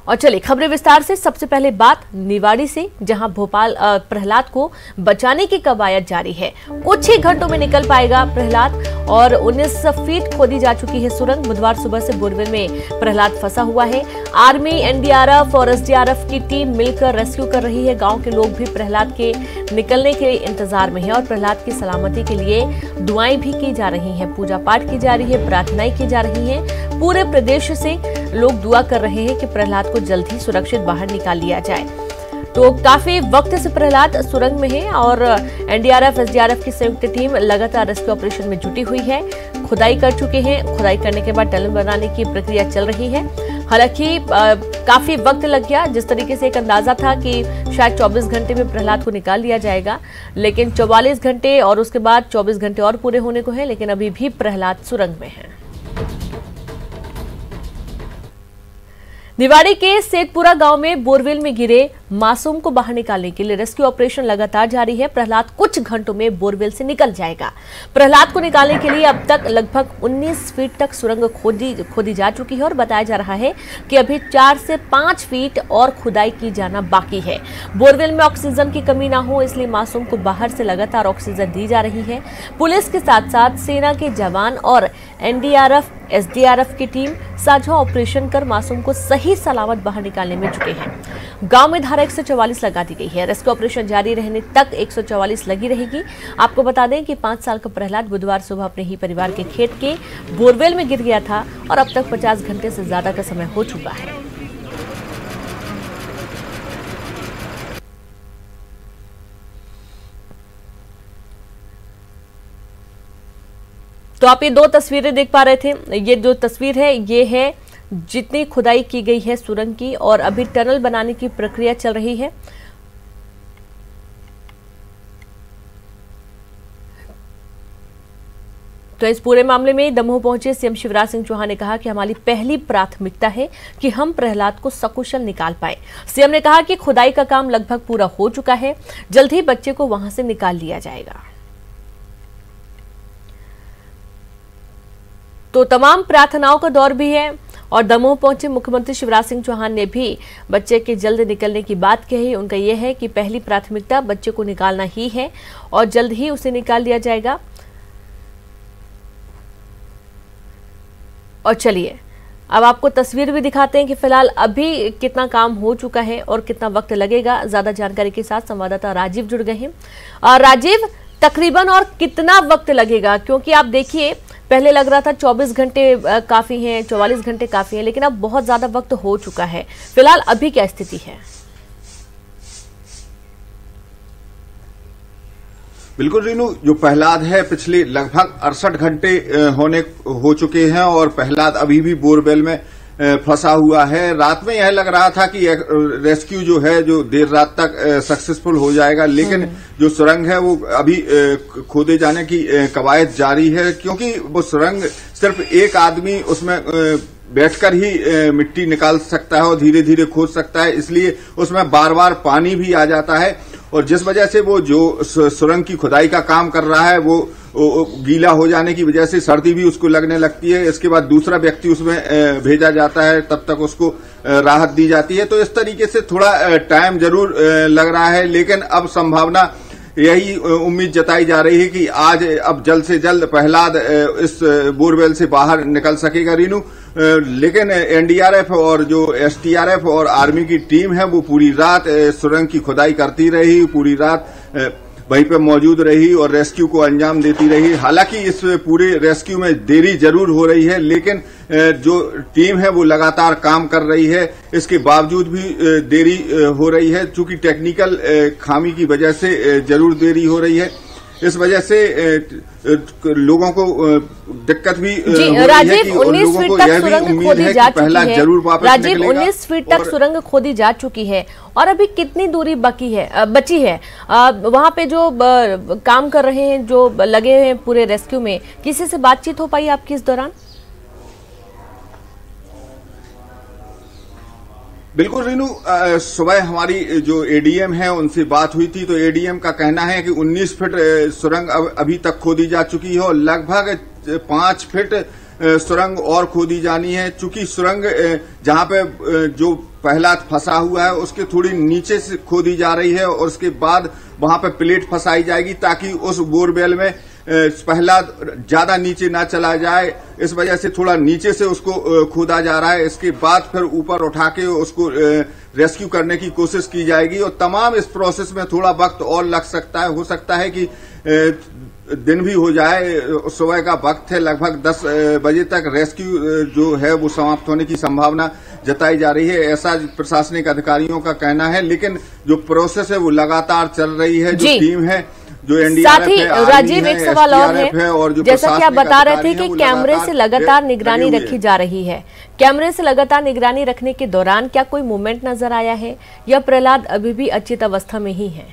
और चलिए खबरें विस्तार से। सबसे पहले बात निवाड़ी से, जहां भोपाल प्रहलाद को बचाने की कवायद जारी है। कुछ ही घंटों में निकल पाएगा प्रहलाद और 19 फीट खोदी जा चुकी है सुरंग। बुधवार सुबह से बोरवेल में प्रहलाद फंसा हुआ है। आर्मी, एनडीआरएफ और एसडीआरएफ की टीम मिलकर रेस्क्यू कर रही है। गांव के लोग भी प्रहलाद के निकलने के इंतजार में है और प्रहलाद की सलामती के लिए दुआएं भी की जा रही हैं, पूजा पाठ की जा रही है, प्रार्थनाएं की जा रही हैं। पूरे प्रदेश से लोग दुआ कर रहे हैं कि प्रहलाद को जल्द ही सुरक्षित बाहर निकाल लिया जाए। तो काफी वक्त से प्रहलाद सुरंग में है और एनडीआरएफ, एसडीआरएफ की संयुक्त टीम लगातार रेस्क्यू ऑपरेशन में जुटी हुई है। खुदाई कर चुके हैं। खुदाई करने के बाद टनल बनाने की प्रक्रिया चल रही है। हालांकि काफी वक्त लग गया। जिस तरीके से एक अंदाजा था कि शायद 24 घंटे में प्रहलाद को निकाल लिया जाएगा, लेकिन 44 घंटे और उसके बाद 24 घंटे और पूरे होने को है, लेकिन अभी भी प्रहलाद सुरंग में है। निवाड़ी के सेठपुरा गांव में बोरवेल में गिरे मासूम को बाहर निकालने के लिए रेस्क्यू ऑपरेशन लगातार जारी है। प्रहलाद कुछ घंटों में बोरवेल से निकल जाएगा। प्रहलाद को निकालने के लिए अब तक लगभग 19 फीट तक सुरंग खोदी जा चुकी है और बताया जा रहा है कि अभी 4 से 5 फीट और खुदाई की जाना बाकी है। बोरवेल में ऑक्सीजन की कमी ना हो, इसलिए मासूम को बाहर से लगातार ऑक्सीजन दी जा रही है। पुलिस के साथ साथ सेना के जवान और एनडीआरएफ, एसडीआरएफ की टीम साझा ऑपरेशन कर मासूम को सही सलामत बाहर निकालने में जुटे हैं। गांव में धारा 144 लगा दी गई है। रेस्क्यू ऑपरेशन जारी रहने तक 144 लगी रहेगी। आपको बता दें कि 5 साल का प्रहलाद बुधवार सुबह अपने ही परिवार के खेत के बोरवेल में गिर गया था और अब तक 50 घंटे से ज्यादा का समय हो चुका है। तो आप ये 2 तस्वीरें देख पा रहे थे। ये जो तस्वीर है ये है जितनी खुदाई की गई है सुरंग की और अभी टनल बनाने की प्रक्रिया चल रही है। तो इस पूरे मामले में दमोह पहुंचे सीएम शिवराज सिंह चौहान ने कहा कि हमारी पहली प्राथमिकता है कि हम प्रहलाद को सकुशल निकाल पाए। सीएम ने कहा कि खुदाई का काम लगभग पूरा हो चुका है, जल्द ही बच्चे को वहां से निकाल लिया जाएगा। तो तमाम प्रार्थनाओं का दौर भी है और दमोह पहुंचे मुख्यमंत्री शिवराज सिंह चौहान ने भी बच्चे के जल्द निकलने की बात कही। उनका यह है कि पहली प्राथमिकता बच्चे को निकालना ही है और जल्द ही उसे निकाल लिया जाएगा। और चलिए अब आपको तस्वीर भी दिखाते हैं कि फिलहाल अभी कितना काम हो चुका है और कितना वक्त लगेगा। ज्यादा जानकारी के साथ संवाददाता राजीव जुड़ गए हैं। राजीव, तकरीबन और कितना वक्त लगेगा? क्योंकि आप देखिए पहले लग रहा था 24 घंटे काफी हैं, 44 घंटे काफी हैं, लेकिन अब बहुत ज्यादा वक्त हो चुका है। फिलहाल अभी क्या स्थिति है? बिल्कुल रीनू, जो प्रहलाद है पिछले लगभग 68 घंटे हो चुके हैं और प्रहलाद अभी भी बोरवेल में फंसा हुआ है। रात में यह लग रहा था कि रेस्क्यू जो है जो देर रात तक सक्सेसफुल हो जाएगा, लेकिन जो सुरंग है वो अभी खोदे जाने की कवायद जारी है, क्योंकि वो सुरंग सिर्फ एक आदमी उसमें बैठकर ही मिट्टी निकाल सकता है और धीरे धीरे खोद सकता है, इसलिए उसमें बार बार पानी भी आ जाता है और जिस वजह से वो जो सुरंग की खुदाई का काम कर रहा है वो गीला हो जाने की वजह से सर्दी भी उसको लगने लगती है। इसके बाद दूसरा व्यक्ति उसमें भेजा जाता है, तब तक उसको राहत दी जाती है। तो इस तरीके से थोड़ा टाइम जरूर लग रहा है, लेकिन अब संभावना यही उम्मीद जताई जा रही है कि आज अब जल्द से जल्द प्रहलाद इस बोरवेल से बाहर निकल सकेगा रीनू। लेकिन एनडीआरएफ और जो एसडीआरएफ और आर्मी की टीम है वो पूरी रात सुरंग की खुदाई करती रही, पूरी रात वहीं पे मौजूद रही और रेस्क्यू को अंजाम देती रही। हालांकि इस पूरे रेस्क्यू में देरी जरूर हो रही है, लेकिन जो टीम है वो लगातार काम कर रही है। इसके बावजूद भी देरी हो रही है, चूंकि टेक्निकल खामी की वजह से जरूर देरी हो रही है। इस वजह से लोगों को दिक्कत भी हो रही है कि 19 फीट तक सुरंग खोदी जा चुकी है। जरूर वापस राजीव, 19 फीट तक सुरंग खोदी जा चुकी है और अभी कितनी दूरी बची है? वहां पे जो काम कर रहे हैं, जो लगे हैं पूरे रेस्क्यू में, किसी से बातचीत हो पाई आपकी इस दौरान? बिल्कुल रीनू, सुबह हमारी जो एडीएम है उनसे बात हुई थी, तो एडीएम का कहना है कि 19 फीट सुरंग अभी तक खोदी जा चुकी है और लगभग 5 फीट सुरंग और खोदी जानी है। चूंकि सुरंग जहां पे जो प्रहलाद फंसा हुआ है उसके थोड़ी नीचे से खोदी जा रही है और उसके बाद वहां पे प्लेट फंसाई जाएगी ताकि उस बोरवेल में प्रहलाद ज्यादा नीचे ना चला जाए। इस वजह से थोड़ा नीचे से उसको खोदा जा रहा है। इसके बाद फिर ऊपर उठा के उसको रेस्क्यू करने की कोशिश की जाएगी और तमाम इस प्रोसेस में थोड़ा वक्त और लग सकता है। हो सकता है कि दिन भी हो जाए। सुबह का वक्त है, लगभग 10 बजे तक रेस्क्यू जो है वो समाप्त होने की संभावना जताई जा रही है, ऐसा प्रशासनिक अधिकारियों का कहना है। लेकिन जो प्रोसेस है वो लगातार चल रही है। जो टीम है, जो साथ ही राजीव, एक सवाल और है, और जैसा कि आप बता रहे थे कि कैमरे से लगातार निगरानी रखी जा रही है, कैमरे से लगातार निगरानी रखने के दौरान क्या कोई मूवमेंट नजर आया है या प्रहलाद अभी भी अचेत अवस्था में ही है?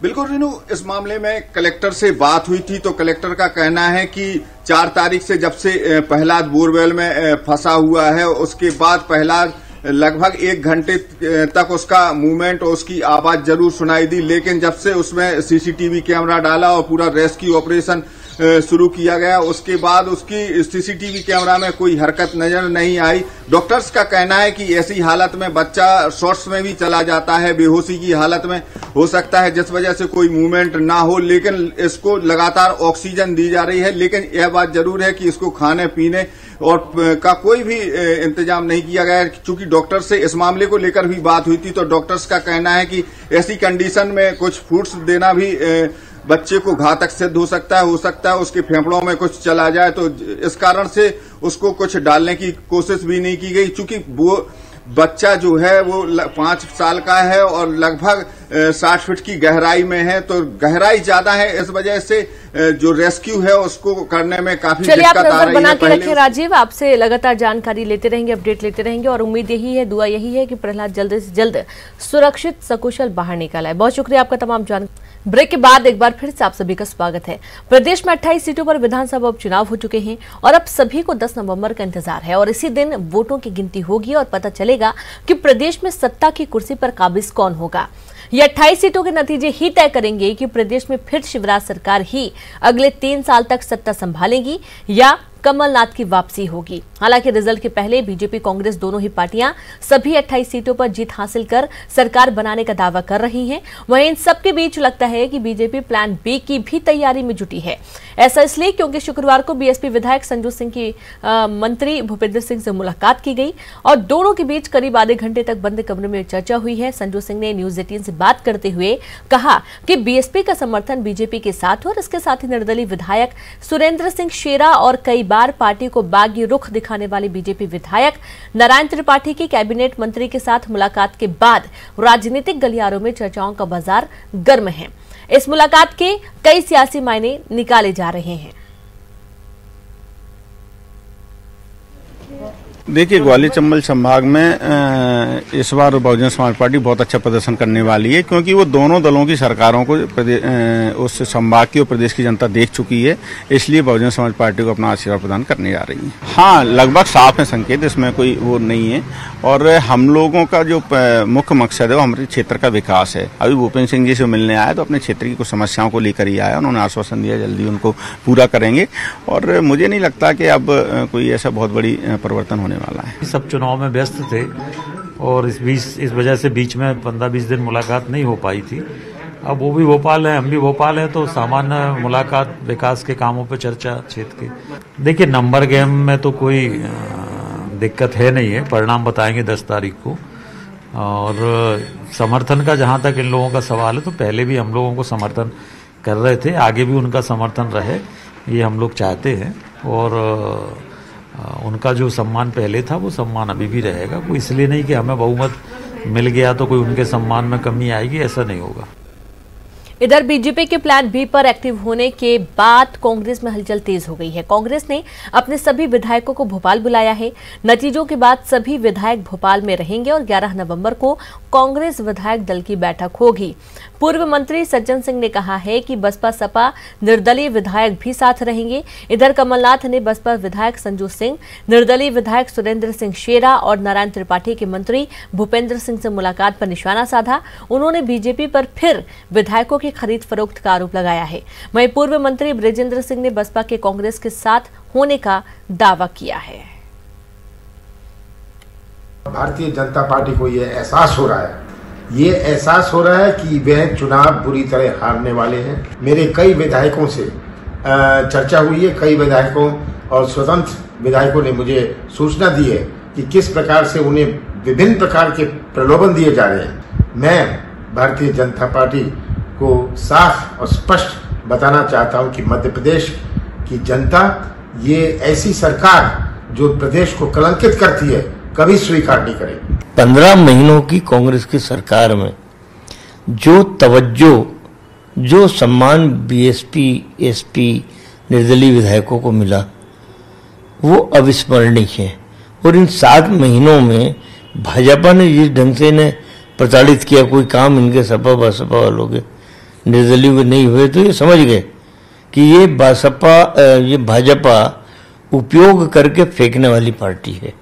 बिल्कुल रीनू, इस मामले में कलेक्टर से बात हुई थी तो कलेक्टर का कहना है कि 4 तारीख से जब से प्रहलाद बोरवेल में फंसा हुआ है उसके बाद प्रहलाद लगभग 1 घंटे तक उसका मूवमेंट और उसकी आवाज जरूर सुनाई दी, लेकिन जब से उसमें सीसीटीवी कैमरा डाला और पूरा रेस्क्यू ऑपरेशन शुरू किया गया उसके बाद उसकी सीसीटीवी कैमरा में कोई हरकत नजर नहीं आई। डॉक्टर्स का कहना है कि ऐसी हालत में बच्चा शॉर्ट्स में भी चला जाता है, बेहोशी की हालत में हो सकता है, जिस वजह से कोई मूवमेंट ना हो। लेकिन इसको लगातार ऑक्सीजन दी जा रही है। लेकिन यह बात जरूर है कि इसको खाने पीने और का कोई भी इंतजाम नहीं किया गया। चूंकि डॉक्टर से इस मामले को लेकर भी बात हुई थी तो डॉक्टर्स का कहना है कि ऐसी कंडीशन में कुछ फूड्स देना भी बच्चे को घातक सिद्ध हो सकता है उसके फेफड़ों में कुछ चला जाए, तो इस कारण से उसको कुछ डालने की कोशिश भी नहीं की गई। चूंकि वो बच्चा जो है वो 5 साल का है और लगभग 60 फीट की गहराई में है, तो गहराई ज्यादा है, इस वजह से जो रेस्क्यू है उसको करने में काफी दिक्कत आ रही है। बना के रखिए राजीव, आपसे लगातार जानकारी लेते रहेंगे, अपडेट लेते रहेंगे और उम्मीद यही है, दुआ यही है कि प्रहलाद जल्द से जल्द सुरक्षित सकुशल बाहर निकल आए। बहुत शुक्रिया आपका तमाम जानकारी। ब्रेक के बाद एक बार फिर से आप सभी का स्वागत है। प्रदेश में 28 सीटों पर विधानसभा उपचुनाव हो चुके हैं और अब सभी को 10 नवंबर का इंतजार है और इसी दिन वोटों की गिनती होगी और पता चलेगा कि प्रदेश में सत्ता की कुर्सी पर काबिज कौन होगा। ये 28 सीटों के नतीजे ही तय करेंगे कि प्रदेश में फिर शिवराज सरकार ही अगले 3 साल तक सत्ता संभालेगी या कमलनाथ की वापसी होगी। हालांकि रिजल्ट के पहले बीजेपी कांग्रेस दोनों ही पार्टियां सभी 28 सीटों पर जीत हासिल कर सरकार बनाने का दावा कर रही हैं। वहीं इन सबके बीच लगता है कि बीजेपी प्लान बी की भी तैयारी में जुटी है। ऐसा इसलिए क्योंकि शुक्रवार को बीएसपी विधायक संजू सिंह की मंत्री भूपेंद्र सिंह से मुलाकात की गई और दोनों के बीच करीब आधे घंटे तक बंद कमरे में चर्चा हुई है। संजू सिंह ने न्यूज 18 से बात करते हुए कहा कि बीएसपी का समर्थन बीजेपी के साथ और इसके साथ ही निर्दलीय विधायक सुरेंद्र सिंह शेरा और कई बार पार्टी को बागी रुख दिखाने वाले बीजेपी विधायक नारायण त्रिपाठी की कैबिनेट मंत्री के साथ मुलाकात के बाद राजनीतिक गलियारों में चर्चाओं का बाजार गर्म है। इस मुलाकात के कई सियासी मायने निकाले जा रहे हैं। देखिए, ग्वालियर चंबल संभाग में इस बार बहुजन समाज पार्टी बहुत अच्छा प्रदर्शन करने वाली है क्योंकि वो दोनों दलों की सरकारों को उस संभाग की और प्रदेश की जनता देख चुकी है, इसलिए बहुजन समाज पार्टी को अपना आशीर्वाद प्रदान करने जा रही है। हाँ, लगभग साफ है संकेत, इसमें कोई वो नहीं है और हम लोगों का जो मुख्य मकसद है वो हमारे क्षेत्र का विकास है। अभी भूपेंद्र सिंह जी से मिलने आया तो अपने क्षेत्र की कुछ समस्याओं को लेकर ही आया, उन्होंने आश्वासन दिया जल्दी उनको पूरा करेंगे और मुझे नहीं लगता कि अब कोई ऐसा बहुत बड़ी परिवर्तन होने वाला है। सब चुनाव में व्यस्त थे और इस वजह से बीच में 15-20 दिन मुलाकात नहीं हो पाई थी। अब वो भी भोपाल है, हम भी भोपाल हैं, तो सामान्य मुलाकात विकास के कामों पर चर्चा क्षेत्र की। देखिए, नंबर गेम में तो कोई दिक्कत है नहीं है, परिणाम बताएंगे 10 तारीख को। और समर्थन का जहां तक इन लोगों का सवाल है तो पहले भी हम लोगों को समर्थन कर रहे थे, आगे भी उनका समर्थन रहे, ये हम लोग चाहते हैं और उनका जो सम्मान पहले था वो सम्मान अभी भी रहेगा। कोई इसलिए नहीं कि हमें बहुमत मिल गया तो कोई उनके सम्मान में कमी आएगी, ऐसा नहीं होगा। इधर बीजेपी के प्लान बी पर एक्टिव होने के बाद कांग्रेस में हलचल तेज हो गई है। कांग्रेस ने अपने सभी विधायकों को भोपाल बुलाया है। नतीजों के बाद सभी विधायक भोपाल में रहेंगे और 11 नवंबर को कांग्रेस विधायक दल की बैठक होगी। पूर्व मंत्री सज्जन सिंह ने कहा है कि बसपा सपा निर्दलीय विधायक भी साथ रहेंगे। इधर कमलनाथ ने बसपा विधायक संजू सिंह, निर्दलीय विधायक सुरेंद्र सिंह शेरा और नारायण त्रिपाठी के मंत्री भूपेंद्र सिंह से मुलाकात पर निशाना साधा। उन्होंने बीजेपी पर फिर विधायकों की खरीद फरोख्त का आरोप लगाया है। वहीं पूर्व मंत्री बृजेंद्र सिंह ने बसपा के कांग्रेस के साथ होने का दावा किया है। भारतीय जनता पार्टी को ये एहसास हो रहा है कि वह चुनाव बुरी तरह हारने वाले हैं। मेरे कई विधायकों से चर्चा हुई है, कई विधायकों और स्वतंत्र विधायकों ने मुझे सूचना दी है कि किस प्रकार से उन्हें विभिन्न प्रकार के प्रलोभन दिए जा रहे हैं। मैं भारतीय जनता पार्टी को साफ और स्पष्ट बताना चाहता हूं कि मध्य प्रदेश की जनता ये ऐसी सरकार जो प्रदेश को कलंकित करती है कभी स्वीकार नहीं करेगी। 15 महीनों की कांग्रेस की सरकार में जो तवज्जो, जो सम्मान बीएसपी, एसपी, निर्दलीय विधायकों को मिला वो अविस्मरणीय है। और इन 7 महीनों में भाजपा ने जिस ढंग से इन्हें प्रताड़ित किया, कोई काम इनके सपा बसपा वालों के निर्दलीय के नहीं हुए, तो ये समझ गए कि ये भाजपा उपयोग करके फेंकने वाली पार्टी है।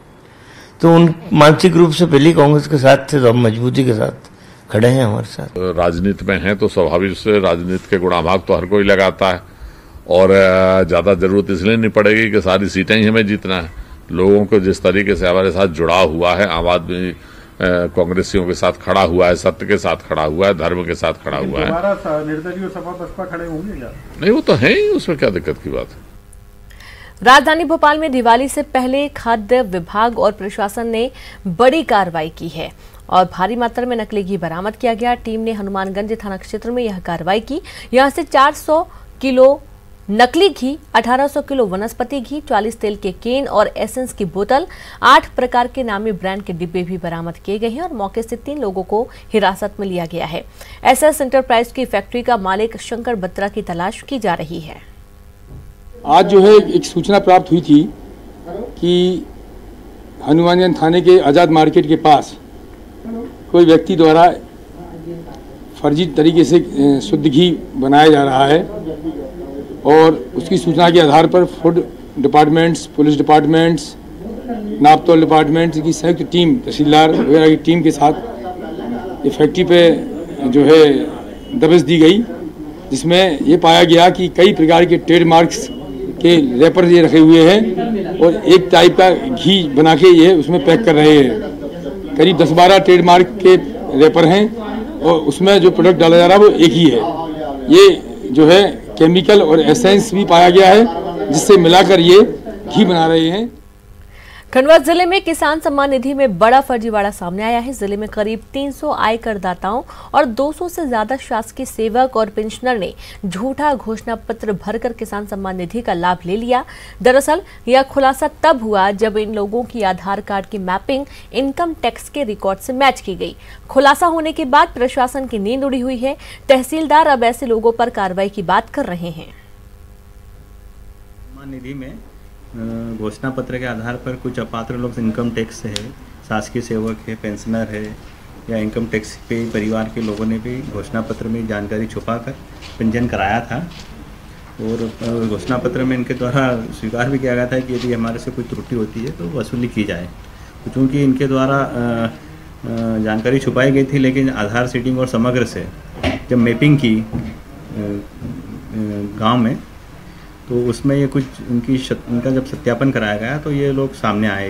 तो उन मानसिक रूप से पहले कांग्रेस के साथ थे, तो अब मजबूती के साथ खड़े हैं हमारे साथ। राजनीति में है तो स्वाभाविक से राजनीति के गुणाभाग तो हर कोई लगाता है और ज्यादा जरूरत इसलिए नहीं पड़ेगी कि सारी सीटें ही हमें जीतना है। लोगों को जिस तरीके से हमारे साथ जुड़ा हुआ है, आम आदमी कांग्रेसियों के साथ खड़ा हुआ है, सत्य के साथ खड़ा हुआ है, धर्म के साथ खड़ा हुआ है। निर्दलीय सपा बसपा खड़े होंगे क्या? नहीं, वो तो है ही, उसमें क्या दिक्कत की बात है। राजधानी भोपाल में दिवाली से पहले खाद्य विभाग और प्रशासन ने बड़ी कार्रवाई की है और भारी मात्रा में नकली घी बरामद किया गया। टीम ने हनुमानगंज थाना क्षेत्र में यह कार्रवाई की। यहां से 400 किलो नकली घी, 1800 किलो वनस्पति घी, 40 तेल के केन और एसेंस की बोतल, 8 प्रकार के नामी ब्रांड के डिब्बे भी बरामद किए गए हैं और मौके से 3 लोगों को हिरासत में लिया गया है। एसएस एंटरप्राइज की फैक्ट्री का मालिक शंकर बत्रा की तलाश की जा रही है। आज जो है एक सूचना प्राप्त हुई थी कि हनुमानगंज थाने के आज़ाद मार्केट के पास कोई व्यक्ति द्वारा फर्जी तरीके से शुद्ध घी बनाया जा रहा है और उसकी सूचना के आधार पर फूड डिपार्टमेंट्स, पुलिस डिपार्टमेंट्स, नापतोल डिपार्टमेंट्स की संयुक्त टीम, तहसीलदार वगैरह की टीम के साथ ये फैक्ट्री पे जो है दबिश दी गई, जिसमें ये पाया गया कि कई प्रकार के ट्रेडमार्क्स के रैपर ये रखे हुए हैं और एक टाइप का घी बना के ये उसमें पैक कर रहे हैं। करीब 10-12 ट्रेडमार्क के रैपर हैं और उसमें जो प्रोडक्ट डाला जा रहा है वो एक ही है। ये जो है केमिकल और एसेंस भी पाया गया है जिससे मिलाकर ये घी बना रहे हैं। खंडवा जिले में किसान सम्मान निधि में बड़ा फर्जीवाड़ा सामने आया है। जिले में करीब 300 आयकर दाताओं और 200 से ज्यादा शासकीय सेवक और पेंशनर ने झूठा घोषणा पत्र भरकर किसान सम्मान निधि का लाभ ले लिया। दरअसल यह खुलासा तब हुआ जब इन लोगों की आधार कार्ड की मैपिंग इनकम टैक्स के रिकॉर्ड से मैच की गई। खुलासा होने के बाद प्रशासन की नींद उड़ी हुई है। तहसीलदार अब ऐसे लोगों पर कार्रवाई की बात कर रहे हैं। निधि में घोषणा पत्र के आधार पर कुछ अपात्र लोग इनकम टैक्स है, शासकीय सेवक है, पेंशनर है या इनकम टैक्स पे परिवार के लोगों ने भी घोषणा पत्र में जानकारी छुपाकर पंजीयन कराया था और घोषणा पत्र में इनके द्वारा स्वीकार भी किया गया था कि यदि हमारे से कोई त्रुटि होती है तो वसूली की जाए। तो चूँकि इनके द्वारा जानकारी छुपाई गई थी, लेकिन आधार सीडिंग और समग्र से जब मैपिंग की गाँव में तो उसमें ये कुछ इनका जब सत्यापन कराया गया तो ये लोग सामने आए।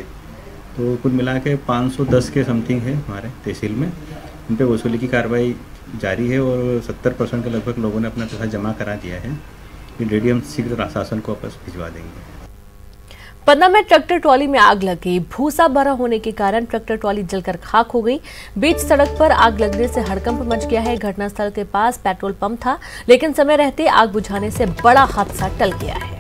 तो कुल मिला के 510 के समथिंग है हमारे तहसील में। इन पर वसूली की कार्रवाई जारी है और 70% के लगभग लोगों ने अपना पैसा जमा करा दिया है। ये डीडीएम शीघ्र प्रशासन को वापस भिजवा देंगे। पन्ना में ट्रैक्टर ट्रॉली में आग लग गई। भूसा भरा होने के कारण ट्रैक्टर ट्रॉली जलकर खाक हो गई। बीच सड़क पर आग लगने से हड़कंप मच गया है। घटनास्थल के पास पेट्रोल पंप था, लेकिन समय रहते आग बुझाने से बड़ा हादसा टल गया है।